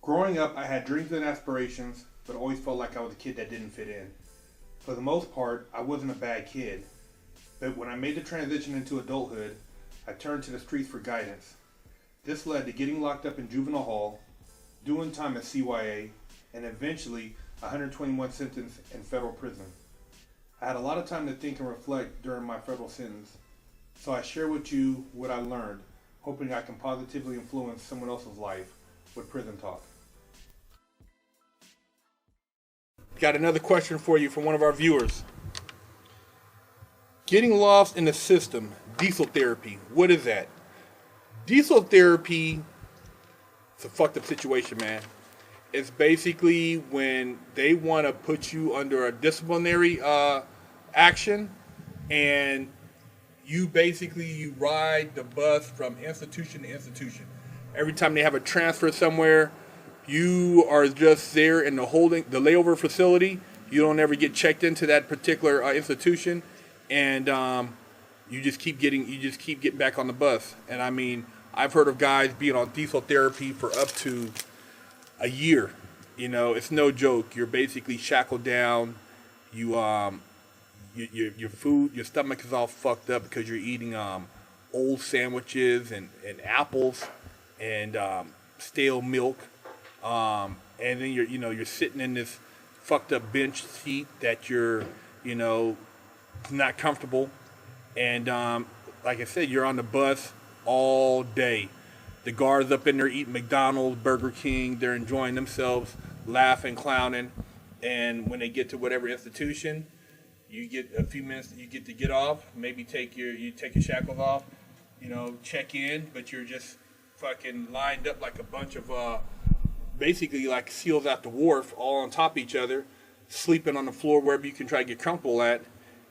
Growing up, I had dreams and aspirations, but always felt like I was a kid that didn't fit in. For the most part, I wasn't a bad kid, but when I made the transition into adulthood, I turned to the streets for guidance. This led to getting locked up in juvenile hall, doing time at CYA, and eventually a 121 sentence in federal prison. I had a lot of time to think and reflect during my federal sentence, so I share with you what I learned, hoping I can positively influence someone else's life with Prison Talk. Got another question for you from one of our viewers. Getting lost in the system, diesel therapy, what is that? Diesel therapy, it's a fucked up situation, man. It's basically when they want to put you under a disciplinary action, and you ride the bus from institution to institution. Every time they have a transfer somewhere, you are just there in the layover facility. You don't ever get checked into that particular institution, and you just keep getting back on the bus. And I mean, I've heard of guys being on diesel therapy for up to a year. You know, it's no joke. You're basically shackled down. Your food, your stomach is all fucked up because you're eating old sandwiches and apples and stale milk. And then you're sitting in this fucked up bench seat that you're not comfortable. And like I said, you're on the bus all day. The guards up in there eating McDonald's, Burger King. They're enjoying themselves, laughing, clowning. And when they get to whatever institution, you get a few minutes. You get to get off. Maybe take your shackles off. Check in, but you're just fucking lined up like a bunch of basically like seals at the wharf, all on top of each other, sleeping on the floor wherever you can try to get comfortable at.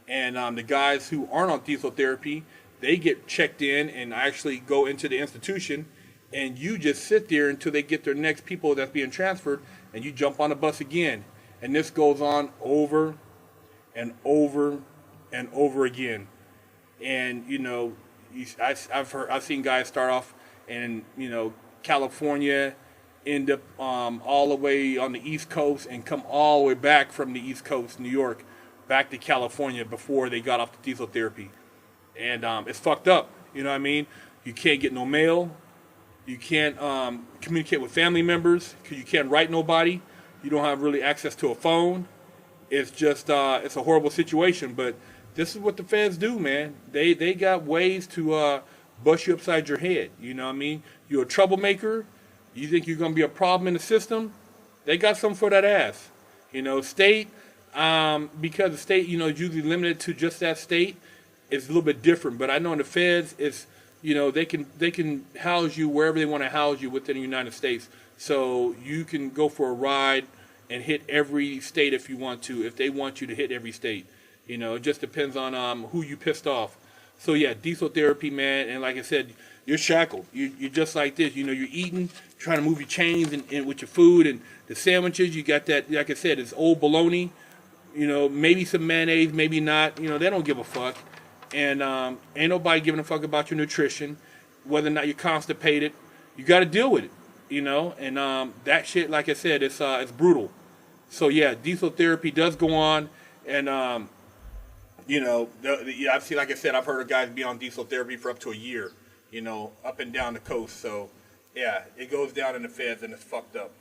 And the guys who aren't on diesel therapy, they get checked in and actually go into the institution, and you just sit there until they get their next people that's being transferred, and you jump on the bus again. And this goes on over and over and over again. And I've seen guys start off in California, end up all the way on the East Coast, and come all the way back from the East Coast, New York, back to California before they got off the diesel therapy. And it's fucked up. You know what I mean? You can't get no mail. You can't communicate with family members because you can't write nobody. You don't have really access to a phone. It's just it's a horrible situation. But this is what the feds do, man. They got ways to bust you upside your head. You know what I mean? You're a troublemaker. You think you're going to be a problem in the system? They got something for that ass. State, because the state, is usually limited to just that state, it's a little bit different. But I know in the feds, it's, they can house you wherever they want to house you within the United States. So you can go for a ride and hit every state if you want to, if they want you to hit every state. It just depends on who you pissed off. So yeah, diesel therapy, man, and like I said, you're shackled. You're just like this. You're eating, trying to move your chains and with your food and the sandwiches. You got that, like I said, it's old bologna. Maybe some mayonnaise, maybe not. They don't give a fuck. And ain't nobody giving a fuck about your nutrition, whether or not you're constipated. You got to deal with it, And that shit, like I said, it's brutal. So yeah, diesel therapy does go on, and I've seen, like I said, I've heard of guys be on diesel therapy for up to a year, up and down the coast. So yeah, it goes down in the feds, and it's fucked up.